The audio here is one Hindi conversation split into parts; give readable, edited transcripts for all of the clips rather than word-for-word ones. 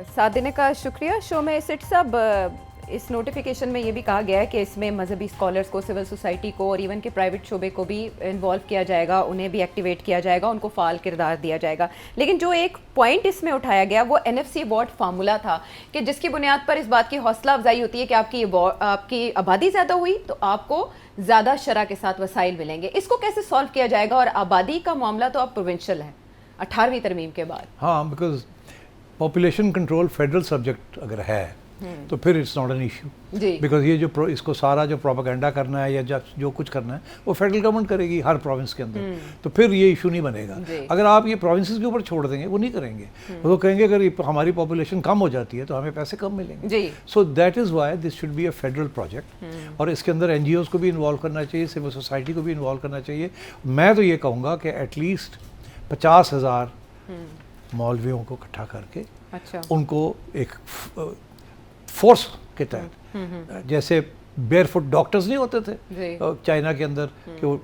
साथ देने का शुक्रिया। शो में सिट साहब, इस नोटिफिकेशन में ये भी कहा गया है कि इसमें मजहबी स्कॉलर्स को, सिविल सोसाइटी को और इवन के प्राइवेट शोबे को भी इन्वॉल्व किया जाएगा, उन्हें भी एक्टिवेट किया जाएगा, उनको फाल किरदार दिया जाएगा। लेकिन जो एक पॉइंट इसमें उठाया गया वो NFC अवार्ड फार्मूला था कि जिसकी बुनियाद पर इस बात की हौसला अफजाई होती है कि आपकी आबादी ज़्यादा हुई तो आपको ज़्यादा शरह के साथ वसाइल मिलेंगे। इसको कैसे सॉल्व किया जाएगा? और आबादी का मामला तो अब प्रोविंशियल है 18वीं तरमीम के बाद। हाँ, because population control federal subject अगर है तो फिर it's not an issue, because ये जो इसको सारा जो प्रोपेगेंडा करना है या जो कुछ करना है वो फेडरल गवर्नमेंट करेगी हर प्रोविंस के अंदर, तो फिर ये इशू नहीं बनेगा। अगर आप ये प्रोविंसेस के ऊपर छोड़ देंगे वो नहीं करेंगे, वो कहेंगे अगर हमारी पॉपुलेशन कम हो जाती है तो हमें पैसे कम मिलेंगे। So that is why this should be a federal project, और इसके अंदर NGOs को भी इन्वॉल्व करना चाहिए, सिविल सोसाइटी को भी इन्वॉल्व करना चाहिए। मैं तो ये कहूँगा कि एटलीस्ट 50,000 मौलवियों को इकट्ठा करके उनको एक फोर्स के तहत, जैसे बेयरफुट डॉक्टर्स नहीं होते थे चाइना के अंदर, कि वो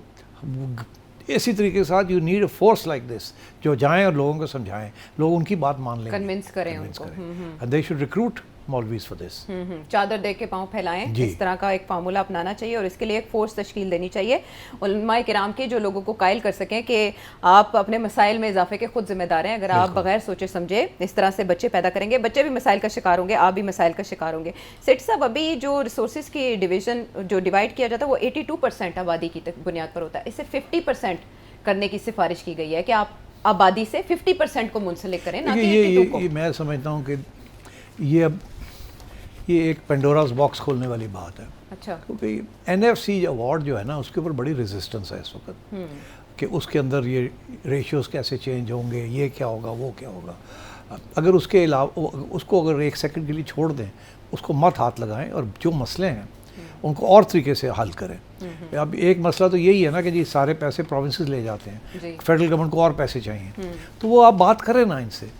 इसी तरीके के साथ you need a force like this, जो जाएं और लोगों को समझाएं, लोग उनकी बात मान लेंगे, कन्विंस करें उनको। And they should recruit maulvis for this. चादर दे के पाँव फैलाएं, इस तरह का एक फार्मूला अपनाना चाहिए और इसके लिए एक फोर्स तश्कील देनी चाहिए उलमाए किराम की, जो लोगों को कायल कर सकें कि आप अपने मसाइल में इजाफे के खुद जिम्मेदार हैं। अगर आप बगैर सोचे समझे इस तरह से बच्चे पैदा करेंगे, बच्चे भी मसाइल का शिकार होंगे, आप भी मसाइल का शिकार होंगे। सेठ साहब, अभी जो रिसोर्सेज की डिवीजन जो डिवाइड किया जाता है वो 82% आबादी की बुनियाद पर होता है। इसे 50% करने की सिफारिश की गई है कि आप आबादी से 50% को मुंसलिक करें, ना कि 82 को। ये मैं समझता हूँ कि ये एक पेंडोरास बॉक्स खोलने वाली बात है। अच्छा। क्योंकि NFC अवार्ड जो है ना, उसके ऊपर बड़ी रेजिस्टेंस है इस वक्त कि उसके अंदर ये रेशियोज़ कैसे चेंज होंगे, ये क्या होगा, वो क्या होगा। अगर उसके अलावा उसको अगर एक सेकंड के लिए छोड़ दें, उसको मत हाथ लगाएं और जो मसले हैं उनको और तरीके से हल करें। अब एक मसला तो यही है ना कि जी सारे पैसे प्रोविंसेस ले जाते हैं, फेडरल गवर्नमेंट को और पैसे चाहिए, तो वो आप बात करें ना इनसे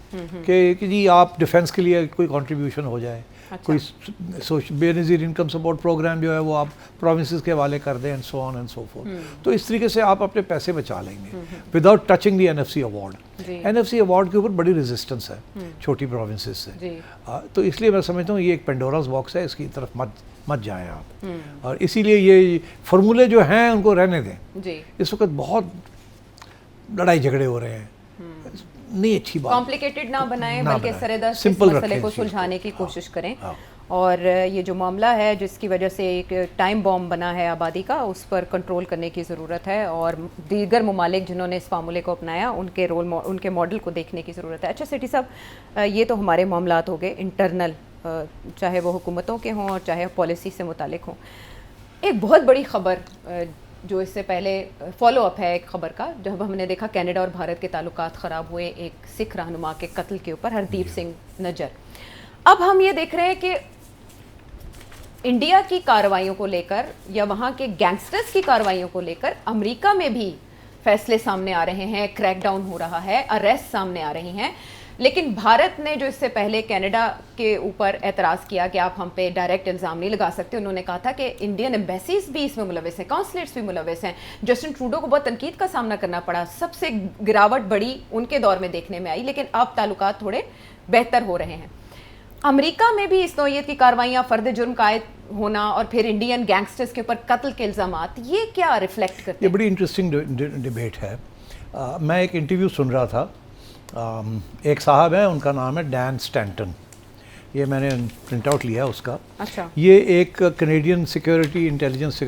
कि जी आप डिफेंस के लिए कोई कंट्रीब्यूशन हो जाए। अच्छा। कोई बेनज़ीर इनकम सपोर्ट प्रोग्राम जो है वो आप प्रोविंसेस के हवाले कर दें, and so on and so fourth. तो इस तरीके से आप अपने पैसे बचा लेंगे without touching the NFC award. NFC award के ऊपर बड़ी रेजिस्टेंस है छोटी प्रोविंसेस से, तो इसलिए मैं समझता हूँ ये एक पेंडोरास बॉक्स है, इसकी तरफ मत जाएं आप। और इसीलिए ये फार्मूले जो हैं उनको रहने दें। इस वक्त बहुत लड़ाई झगड़े हो रहे हैं, नहीं अच्छी बात, कॉम्प्लिकेटेड ना बनाएं, बल्कि सरेदस्त इस मसले को सुलझाने की कोशिश करें। और ये जो मामला है जिसकी वजह से एक टाइम बॉम्ब बना है आबादी का, उस पर कंट्रोल करने की ज़रूरत है और दीगर ममालिक जिन्होंने इस फार्मूले को अपनाया उनके मॉडल को देखने की ज़रूरत है। अच्छा सेठी साहब, ये तो हमारे मामलात हो गए इंटरनल, चाहे वो हुकूमतों के हों और चाहे पॉलिसी से मुतालिक हों। एक बहुत बड़ी ख़बर जो इससे पहले फॉलो अप है एक ख़बर का, जब हमने देखा कनाडा और भारत के ताल्लुकात ख़राब हुए एक सिख रहनुमा के कत्ल के ऊपर, हरदीप सिंह नज्जर। अब हम ये देख रहे हैं कि इंडिया की कार्रवाइयों को लेकर या वहाँ के गैंगस्टर्स की कार्रवाइयों को लेकर अमेरिका में भी फैसले सामने आ रहे हैं, क्रैकडाउन हो रहा है, अरेस्ट सामने आ रही हैं। लेकिन भारत ने जो इससे पहले कनाडा के ऊपर एतराज़ किया कि आप हम पे डायरेक्ट इल्ज़ाम नहीं लगा सकते, उन्होंने कहा था कि इंडियन एम्बेसीज भी इसमें मुलविस हैं, कॉन्सुलेट्स भी मुलविस हैं। जस्टिन ट्रूडो को बहुत तनकीद का सामना करना पड़ा, सबसे गिरावट बड़ी उनके दौर में देखने में आई, लेकिन अब ताल्लुकात थोड़े बेहतर हो रहे हैं। अमेरिका में भी इस नौयत की कार्रवाइयाँ, फ़र्द जुर्म का आयद होना और फिर इंडियन गैंगस्टर्स के ऊपर कत्ल के इल्ज़ामात, ये क्या रिफ्लेक्ट करते हैं? ये बड़ी इंटरेस्टिंग डिबेट है। मैं एक इंटरव्यू सुन रहा था, एक साहब हैं, उनका नाम है डैन स्टैंटन, ये मैंने प्रिंट आउट लिया उसका। अच्छा। ये एक कनेडियन सिक्योरिटी इंटेलिजेंस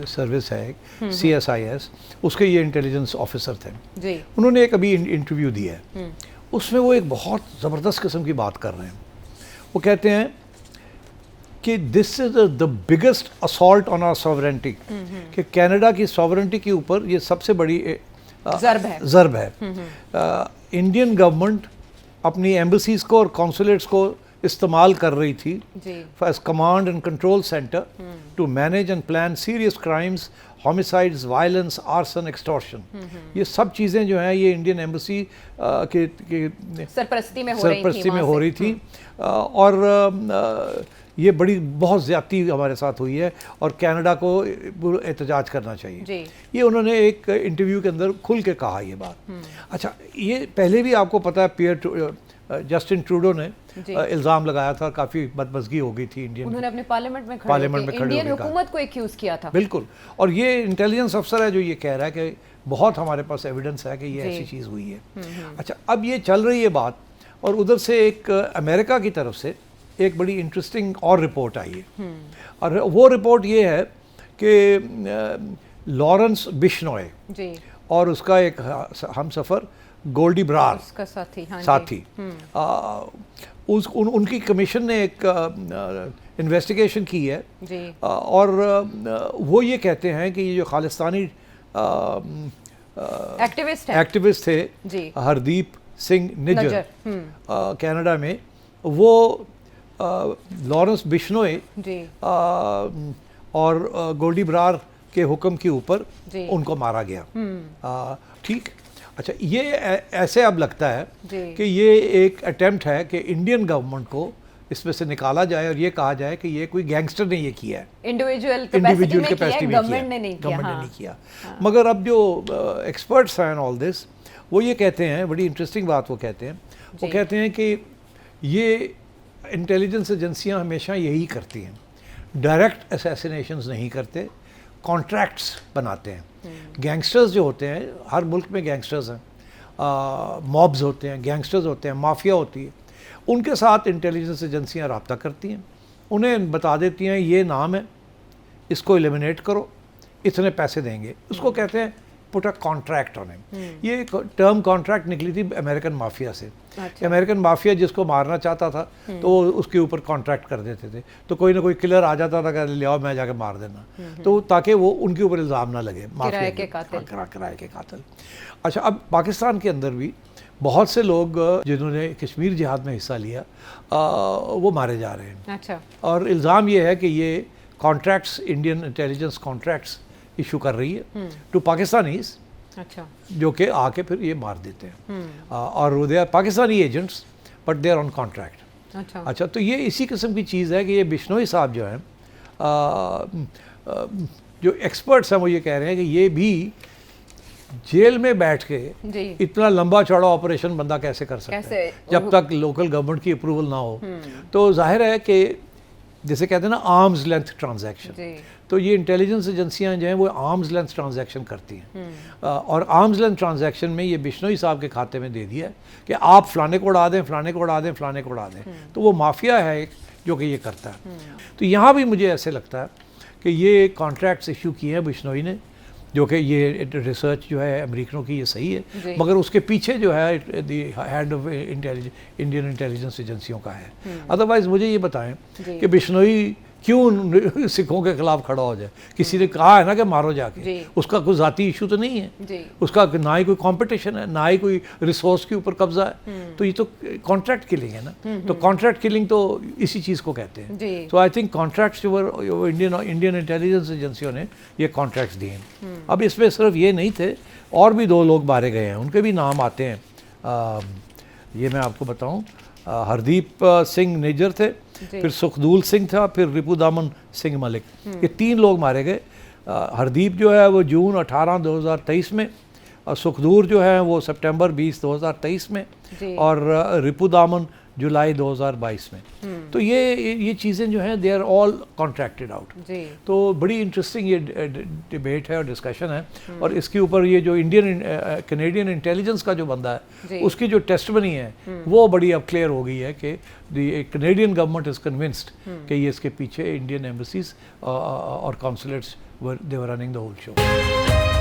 सर्विस है, CSIS, उसके ये इंटेलिजेंस ऑफिसर थे जी। उन्होंने एक अभी इंटरव्यू दिया है, उसमें वो एक बहुत ज़बरदस्त किस्म की बात कर रहे हैं। वो कहते हैं कि this is the biggest assault on our sovereignty, कि कनाडा की सॉवरेंटी के ऊपर ये सबसे बड़ी ज़र्ब है। इंडियन गवर्नमेंट अपनी एम्बेसीज को और कॉन्सुलेट्स को इस्तेमाल कर रही थी as command and control centre to manage and plan serious crimes, homicides, violence, arson, extortion. ये सब चीज़ें जो हैं ये इंडियन एम्बेसी के सरपरस्ती में हो रही थी और ये बड़ी बहुत ज़्यादती हमारे साथ हुई है और कनाडा को एहतजाज करना चाहिए। ये उन्होंने एक इंटरव्यू के अंदर खुल के कहा ये बात। अच्छा, ये पहले भी आपको पता है जस्टिन ट्रूडो ने इल्ज़ाम लगाया था, काफ़ी बदमज़गी हो गई थी इंडियन, उन्होंने अपने पार्लियामेंट में खड़े होकर इंडियन हुकूमत को एक्यूज़ किया था। बिल्कुल, और ये इंटेलिजेंस अफसर है जो ये कह रहा है कि बहुत हमारे पास एविडेंस है कि ये ऐसी चीज़ हुई है। अच्छा, अब ये चल रही है बात, और उधर से एक अमेरिका की तरफ से एक बड़ी इंटरेस्टिंग और रिपोर्ट आई है, और वो रिपोर्ट ये है कि लॉरेंस बिश्नोई और उसका एक हम सफ़र गोल्डी ब्रार, उसका साथी उनकी कमीशन ने एक इन्वेस्टिगेशन की है जी। और वो ये कहते हैं कि ये जो खालिस्तानी एक्टिविस्ट थे जी। हरदीप सिंह निज्जर कनाडा में, वो लॉरेंस बिश्नोई और गोल्डी ब्रार के हुक्म के ऊपर उनको मारा गया। ठीक, अच्छा, ये ऐसे अब लगता है कि ये एक अटेम्प्ट है कि इंडियन गवर्नमेंट को इसमें से निकाला जाए और ये कहा जाए कि ये कोई गैंगस्टर ने ये किया है, इंडिविजुअल कैपेसिटी में गवर्नमेंट ने नहीं किया। मगर अब जो एक्सपर्ट्स हैं ऑल दिस, वो ये कहते हैं, बड़ी इंटरेस्टिंग बात वो कहते हैं कि ये इंटेलिजेंस एजेंसियां हमेशा यही करती हैं, डायरेक्ट असैसिनेशंस नहीं करते, कॉन्ट्रैक्ट्स बनाते हैं। गैंगस्टर्स जो होते हैं, हर मुल्क में गैंगस्टर्स हैं, मॉब्स होते हैं, गैंगस्टर्स होते हैं, माफिया होती है, उनके साथ इंटेलिजेंस एजेंसियां रब्ता करती हैं, उन्हें बता देती हैं ये नाम है, इसको एलिमिनेट करो, इतने पैसे देंगे, उसको कहते हैं put a contract on him. ये टर्म कॉन्ट्रैक्ट निकली थी अमेरिकन माफिया से। अमेरिकन माफिया जिसको मारना चाहता था तो उसके ऊपर कॉन्ट्रैक्ट कर देते थे, तो कोई ना कोई किलर आ जाता था, कहते ले आओ मैं जाके मार देना, तो ताकि वो उनके ऊपर इल्ज़ाम ना लगे, किराए के कातिल। अच्छा, अब पाकिस्तान के अंदर भी बहुत से लोग जिन्होंने कश्मीर जिहाद में हिस्सा लिया वो मारे जा रहे हैं। अच्छा, और इल्ज़ाम ये है कि ये contracts, Indian intelligence contracts issue कर रही है टू पाकिस्तानीज, अच्छा, जो कि आके फिर ये मार देते हैं, और they are Pakistani agents but they are on contract. अच्छा, तो ये इसी किस्म की चीज़ है कि ये बिश्नोई साहब जो हैं, जो एक्सपर्ट्स हैं वो ये कह रहे हैं कि ये भी जेल में बैठ के इतना लंबा चौड़ा ऑपरेशन बंदा कैसे कर सकता है जब तक लोकल गवर्नमेंट की अप्रूवल ना हो। तो जाहिर है कि जैसे कहते हैं ना आर्म्स लेंथ ट्रांजैक्शन, तो ये इंटेलिजेंस एजेंसियां जो हैं वो आर्म्स लेंथ ट्रांजैक्शन करती हैं, और आर्म्स लेंथ ट्रांजैक्शन में ये बिश्नोई साहब के खाते में दे दिया है कि आप फलाने को उड़ा दें, फलाने को उड़ा दें, फलाने को उड़ा दें, तो वो माफिया है एक जो कि ये करता है। तो यहाँ भी मुझे ऐसे लगता है कि ये कॉन्ट्रैक्ट्स इशू किए हैं बिश्नोई ने, जो कि ये रिसर्च जो है अमेरिकनों की ये सही है, मगर उसके पीछे जो है the head of Indian intelligence एजेंसियों का है। अदरवाइज मुझे ये बताएं कि बिश्नोई क्यों सिखों के खिलाफ खड़ा हो जाए? किसी ने कहा है ना कि मारो जाके, उसका कोई ज़ाती इशू तो नहीं है, उसका ना ही कोई कंपटीशन है, ना ही कोई रिसोर्स के ऊपर कब्जा है, तो ये तो कॉन्ट्रैक्ट किलिंग है ना। तो कॉन्ट्रैक्ट किलिंग तो इसी चीज़ को कहते हैं। तो आई थिंक कॉन्ट्रैक्ट्स जो इंडियन इंटेलिजेंस एजेंसियों ने ये कॉन्ट्रैक्ट्स दिए हैं। अब इसमें सिर्फ ये नहीं थे, और भी 2 लोग मारे गए हैं, उनके भी नाम आते हैं। ये मैं आपको बताऊँ, हरदीप सिंह निज्जर थे, फिर सुखदूल सिंह था, फिर रिपुदामन सिंह मलिक, ये 3 लोग मारे गए। हरदीप जो है वो जून 18, 2023 में, और सुखदूर जो है वो सितंबर 20, 2023 में, और रिपुदामन जुलाई 2022 में। तो ये चीज़ें जो हैं they are all contracted out. तो बड़ी इंटरेस्टिंग ये डिबेट है और डिस्कशन है, और इसके ऊपर ये जो कैनेडियन इंटेलिजेंस का जो बंदा है उसकी जो टेस्टमनी है वो बड़ी अब क्लियर हो गई है कि the Canadian government is convinced कि ये इसके पीछे इंडियन एम्बेसीज और consulates they were running the whole show.